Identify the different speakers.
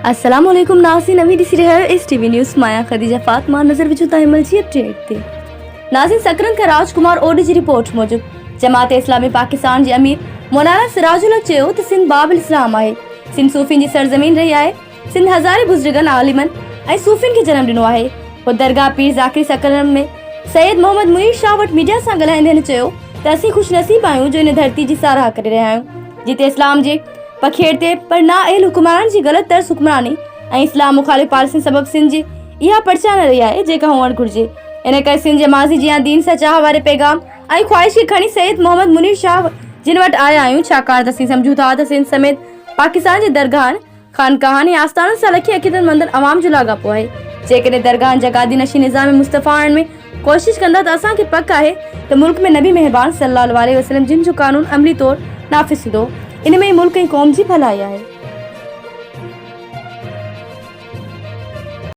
Speaker 1: अस्सलाम वालेकुम नाज़रीन, नवी दिसी रहा है इस टीवी न्यूज़ माया खदीजा फातिमा नजर विच ताइमल जी अपडेट ते नाज़रीन सकरन का राजकुमार ओडी जी रिपोर्ट मूजिब जमात इस्लामी पाकिस्तान जे अमीर मौलाना सिराजुल हक चयो त सिंध बाबुल इस्लाम आहे। सिंध सूफिन जी सरजमीन रही आहे। सिंध हज़ारे बुजुर्गन आलिमन ऐं सूफिन के जन्म दिनो आहे। वो दरगाह पीर ज़ाकिर सकरन में सैयद मोहम्मद मुनीर शाह वट मीडिया से ॻाल्हाईंदे चयो त असीं खुशनसीब आहियूं जो इन धरती जी साराह करे रहिया आहियूं जिते इस्लाम जे पखेड़ते पर नाअहल हुक्मरान जी गलत तर्स हुक्मरानी ऐं इस्लाम मुखालिफ पॉलिसी सबब सिंध जी इहा पहचान रही आहे जेका हुअणु घुरिजे। इन करे सिंध जे माज़ी जी दीन सां चाह वारे पैगाम ऐं ख़्वाहिश खे खणी सैयद मोहम्मद मुनीर शाह जिन वटि आया आहियूं छाकाणि त असीं सम्झूं था त सिंध समेत पाकिस्तान जे दरगाहनि खानकाहनि ऐं आस्थाननि सां लखे अक़ीदत मंदनि अवाम जो लाॻापो आहे। जेकॾहिं दरगाहनि जगादी नशी निज़ाम मुस्तफ़ा आणण में कोशिश कंदा त असांखे पक आहे त मुल्क में नबी मेहरबान सल्लल्लाहु अलैहि वसल्लम जिन जो कानून अमली तौर नाफ़िज़ थींदो। इन में ई मुल्क ऐं क़ौम जी भलाई आहे।